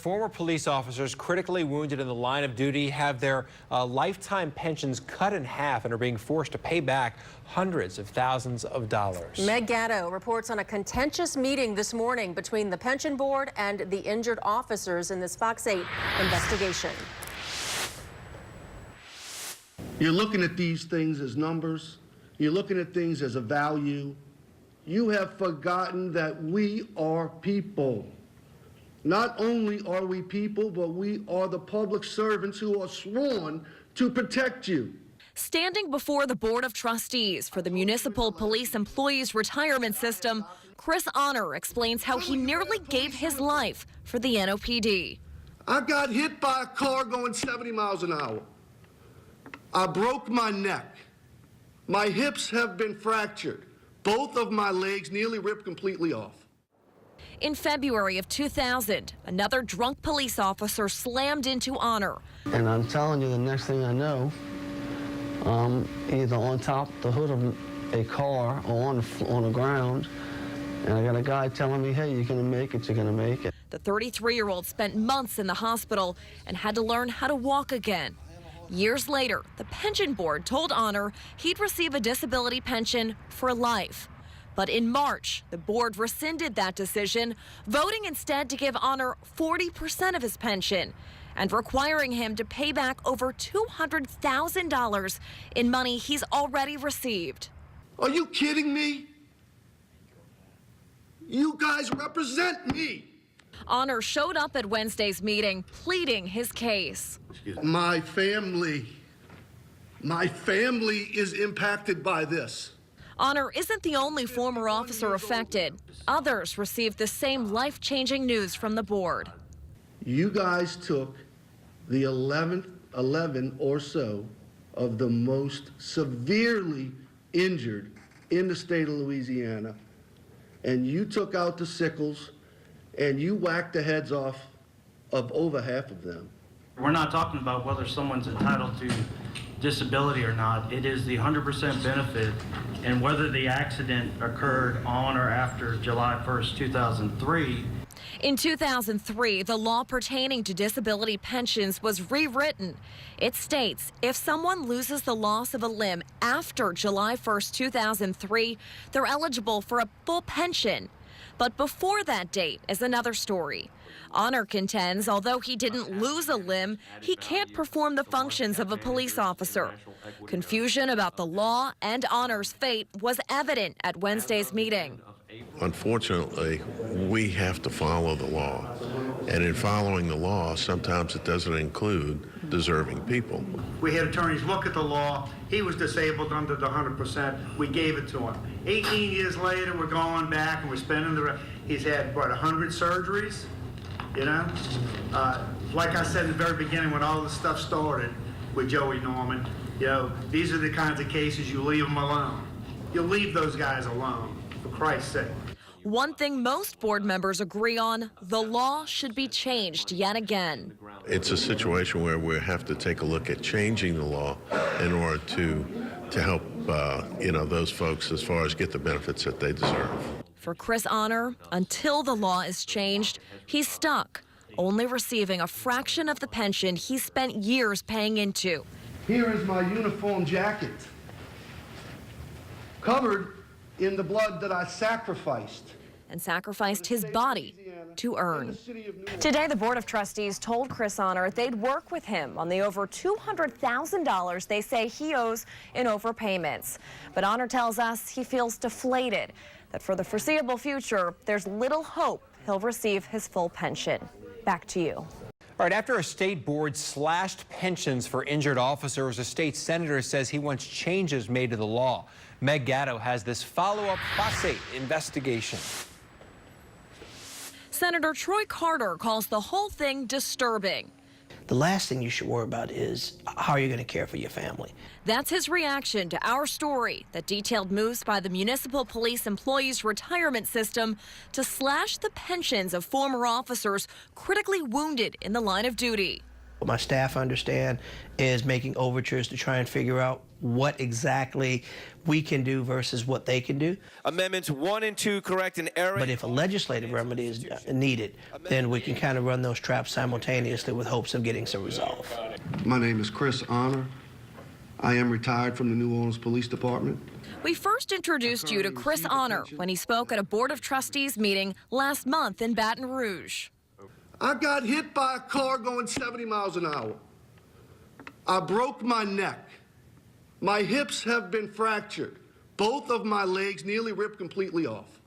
former police officers critically wounded in the line of duty have their lifetime pensions cut in half and are being forced to pay back hundreds of thousands of dollars. Meg Gatto reports on a contentious meeting this morning between the pension board and the injured officers in this Fox 8 investigation. You're looking at these things as numbers. You're looking at things as a value. You have forgotten that we are people. Not only are we people, but we are the public servants who are sworn to protect you. Standing before the Board of Trustees for the Municipal Police Employees Retirement System, Chris Honor explains how he nearly gave his life for the NOPD. I got hit by a car going 70 miles an hour. I broke my neck. My hips have been fractured. Both of my legs nearly ripped completely off. In February of 2000, another drunk police officer slammed into Honor. And I'm telling you, the next thing I know, either on top the hood of a car or on the ground, and I got a guy telling me, hey, you're going to make it, you're going to make it. The 33-year-old spent months in the hospital and had to learn how to walk again. Years later, the pension board told Honor he'd receive a disability pension for life. But in March, the board rescinded that decision, voting instead to give Honor 40% of his pension and requiring him to pay back over $200,000 in money he's already received. Are you kidding me? You guys represent me. Honor showed up at Wednesday's meeting, pleading his case. My family is impacted by this. Honor isn't the only former officer affected. Others received the same life-changing news from the board. You guys took the 11 or so of the most severely injured in the state of Louisiana, and you took out the sickles, and you whacked the heads off of over half of them. We're not talking about whether someone's entitled to disability or not. It is the 100% benefit, and whether the accident occurred on or after July 1st, 2003. In 2003, the law pertaining to disability pensions was rewritten. It states if someone loses the loss of a limb after July 1st, 2003, they're eligible for a full pension. But before that date is another story. Honor contends although he didn't lose a limb, he can't perform the functions of a police officer. Confusion about the law and Honor's fate was evident at Wednesday's meeting. Unfortunately, we have to follow the law. And in following the law, sometimes it doesn't include deserving people. We had attorneys look at the law. He was disabled under the 100%. We gave it to him. 18 years later, we're going back and we're spending he's had, what, 100 surgeries? You know? Like I said in the very beginning when all this stuff started with Joey Norman, you know, these are the kinds of cases you leave them alone. You leave those guys alone, for Christ's sake. One thing most board members agree on, the law should be changed yet again. It's a situation where we have to take a look at changing the law in order to help those folks as far as get the benefits that they deserve. For Chris Honor, until the law is changed, he's stuck, only receiving a fraction of the pension he spent years paying into. Here is my uniform jacket, covered in the blood that I sacrificed. And sacrificed his body to earn. Today, the Board of Trustees told Chris Honor they'd work with him on the over $200,000 they say he owes in overpayments. But Honor tells us he feels deflated, that for the foreseeable future, there's little hope he'll receive his full pension. Back to you. All right, after a state board slashed pensions for injured officers, a state senator says he wants changes made to the law. Meg Gatto has this follow-up Fox 8 investigation. Senator Troy Carter calls the whole thing disturbing. The last thing you should worry about is how are you going to care for your family. That's his reaction to our story that detailed moves by the Municipal Police Employees Retirement System to slash the pensions of former officers critically wounded in the line of duty. What my staff understand is making overtures to try and figure out what exactly we can do versus what they can do. Amendments 1 and 2 correct an error. But if a legislative remedy is needed, then we can kind of run those traps simultaneously with hopes of getting some resolve. My name is Chris Honor. I am retired from the New Orleans Police Department. We first introduced you to Chris Honor when he spoke at a Board of Trustees meeting last month in Baton Rouge. I got hit by a car going 70 miles an hour. I broke my neck. My hips have been fractured. Both of my legs nearly ripped completely off.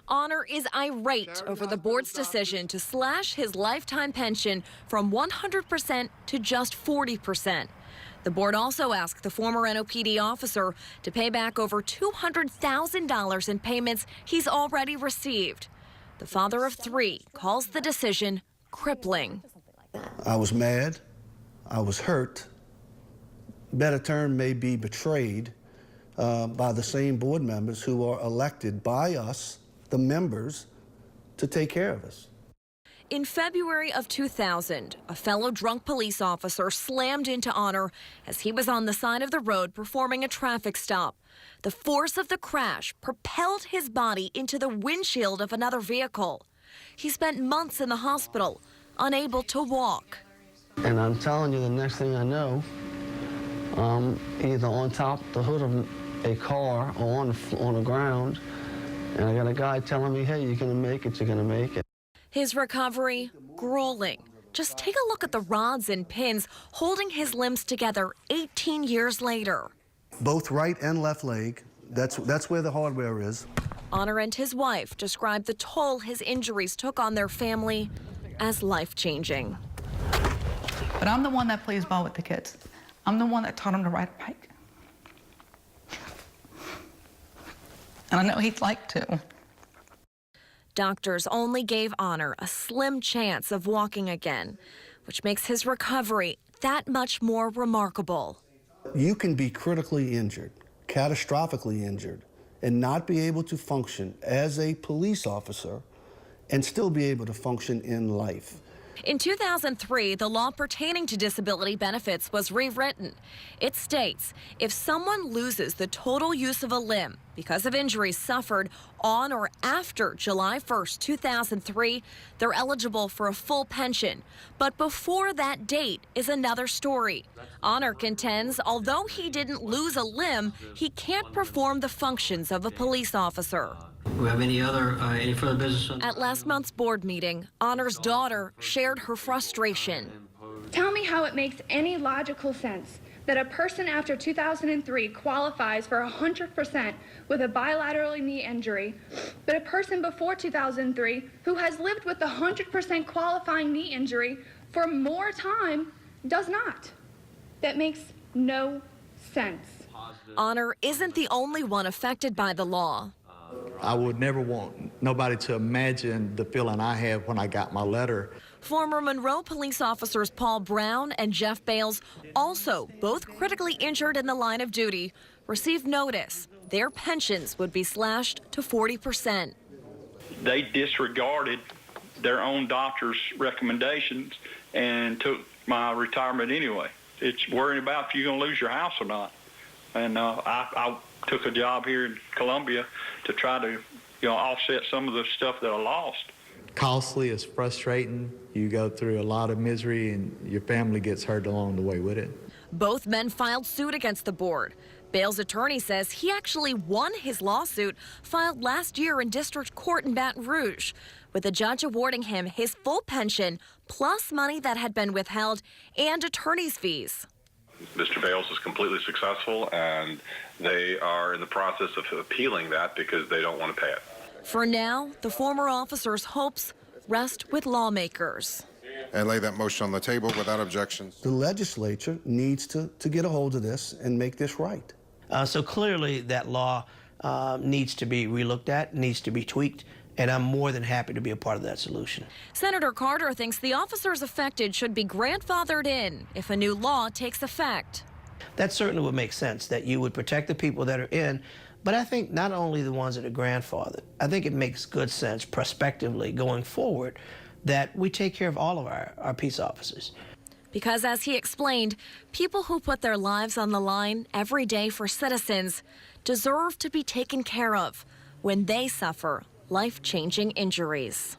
Honor is irate over the board's decision to slash his lifetime pension from 100% to just 40%. The board also asked the former NOPD officer to pay back over $200,000 in payments he's already received. The father of 3 calls the decision crippling. I was mad. I was hurt. Better term may be betrayed by the same board members who are elected by us, the members, to take care of us. In February of 2000, a fellow drunk police officer slammed into Honor as he was on the side of the road performing a traffic stop. The force of the crash propelled his body into the windshield of another vehicle. He spent months in the hospital, unable to walk. And I'm telling you, the next thing I know, either on top the hood of a car or on the ground, and I got a guy telling me, hey, you're gonna make it, you're gonna make it. His recovery, grueling. Just take a look at the rods and pins holding his limbs together 18 years later. Both right and left leg, that's where the hardware is. Honor and his wife described the toll his injuries took on their family as life-changing. But I'm the one that plays ball with the kids. I'm the one that taught them to ride a bike. And I know he'd like to. Doctors only gave Honor a slim chance of walking again, which makes his recovery that much more remarkable. You can be critically injured, catastrophically injured, and not be able to function as a police officer and still be able to function in life. In 2003, the law pertaining to disability benefits was rewritten. It states if someone loses the total use of a limb because of injuries suffered on or after July 1st, 2003, they're eligible for a full pension. But before that date is another story. Honor contends although he didn't lose a limb, he can't perform the functions of a police officer. Do we have any further business? At last month's board meeting, Honor's daughter shared her frustration. Tell me how it makes any logical sense that a person after 2003 qualifies for 100% with a bilateral knee injury, but a person before 2003 who has lived with a 100% qualifying knee injury for more time does not. That makes no sense. Honor isn't the only one affected by the law. I would never want nobody to imagine the feeling I had when I got my letter. Former Monroe police officers Paul Brown and Jeff Bales, also both critically injured in the line of duty, received notice their pensions would be slashed to 40%. They disregarded their own doctor's recommendations and took my retirement anyway. It's worrying about if you're going to lose your house or not. And I took a job here in Columbia to try to, offset some of the stuff that I lost. Costly, it's frustrating. You go through a lot of misery and your family gets hurt along the way with it. Both men filed suit against the board. Bale's attorney says he actually won his lawsuit filed last year in district court in Baton Rouge, with the judge awarding him his full pension plus money that had been withheld and attorney's fees. Mr. Bales is completely successful, and they are in the process of appealing that because they don't want to pay it. For now, the former officer's hopes rest with lawmakers. And lay that motion on the table without objections. The legislature needs to get a hold of this and make this right. So clearly that law needs to be relooked at, needs to be tweaked, and I'm more than happy to be a part of that solution. Senator Carter thinks the officers affected should be grandfathered in if a new law takes effect. That certainly would make sense, that you would protect the people that are in, but I think not only the ones that are grandfathered, I think it makes good sense prospectively going forward that we take care of all of our peace officers. Because as he explained, people who put their lives on the line every day for citizens deserve to be taken care of when they suffer life-changing injuries.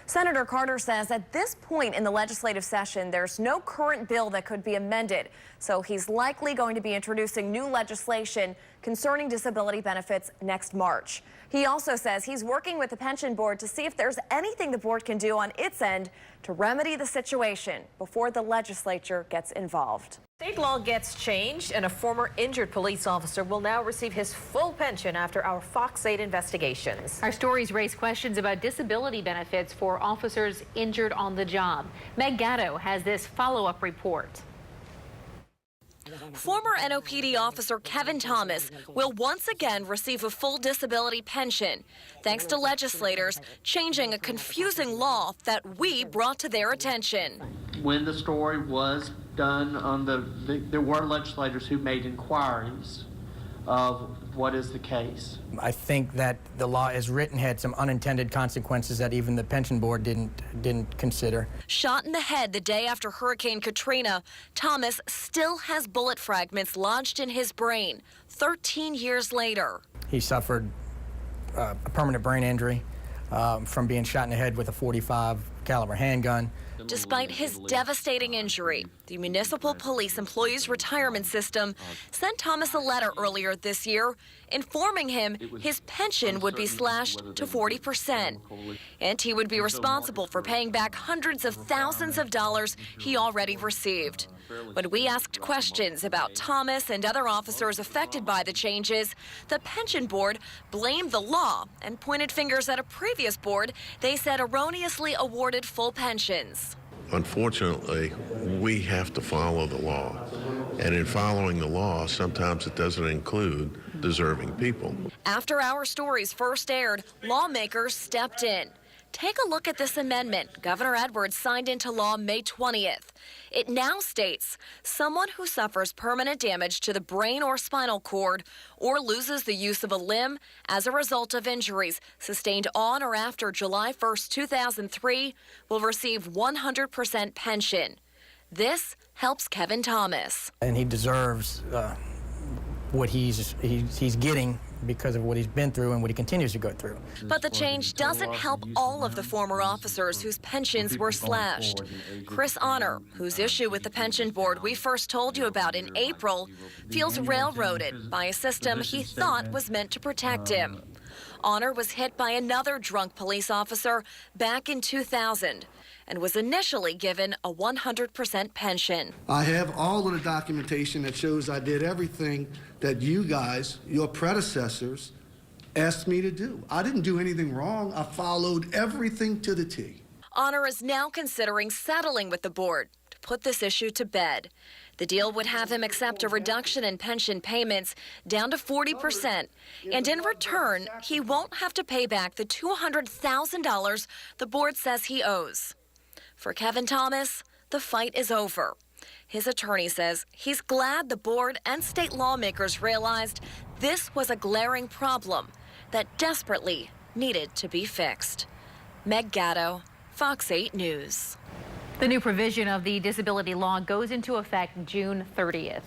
Senator Carter says at this point in the legislative session, there's no current bill that could be amended. So he's likely going to be introducing new legislation concerning disability benefits next March. He also says he's working with the pension board to see if there's anything the board can do on its end to remedy the situation before the legislature gets involved. State law gets changed, and a former injured police officer will now receive his full pension after our Fox 8 investigations. Our stories raise questions about disability benefits for officers injured on the job. Meg Gatto has this follow-up report. Former NOPD officer Kevin Thomas will once again receive a full disability pension, thanks to legislators changing a confusing law that we brought to their attention. When the story was done on there were legislators who made inquiries of what is the case. I think that the law as written had some unintended consequences that even the pension board didn't consider. Shot in the head the day after Hurricane Katrina, Thomas still has bullet fragments lodged in his brain 13 years later. He suffered a permanent brain injury from being shot in the head with a .45 caliber handgun. Despite his devastating injury, the Municipal Police Employees Retirement System sent Thomas a letter earlier this year informing him his pension would be slashed to 40%, and he would be responsible for paying back hundreds of thousands of dollars he already received. When we asked questions about Thomas and other officers affected by the changes, the pension board blamed the law and pointed fingers at a previous board they said erroneously awarded full pensions. Unfortunately, we have to follow the law. And in following the law, sometimes it doesn't include deserving people. After our stories first aired, lawmakers stepped in. Take a look at this amendment Governor Edwards signed into law May 20th. It now states someone who suffers permanent damage to the brain or spinal cord or loses the use of a limb as a result of injuries sustained on or after July 1st, 2003 will receive 100% pension. This helps Kevin Thomas. And he deserves what he's getting because of what he's been through and what he continues to go through. But the change doesn't help all of the former officers whose pensions were slashed. Chris Honor, whose issue with the pension board we first told you about in April, feels railroaded by a system he thought was meant to protect him. Honor was hit by another drunk police officer back in 2000 and was initially given a 100% pension. I have all of the documentation that shows I did everything that you guys, your predecessors, asked me to do. I didn't do anything wrong. I followed everything to the T. Honor is now considering settling with the board to put this issue to bed. The deal would have him accept a reduction in pension payments down to 40%, and in return, he won't have to pay back the $200,000 the board says he owes. For Kevin Thomas, the fight is over. His attorney says he's glad the board and state lawmakers realized this was a glaring problem that desperately needed to be fixed. Meg Gatto, Fox 8 News. The new provision of the disability law goes into effect June 30th.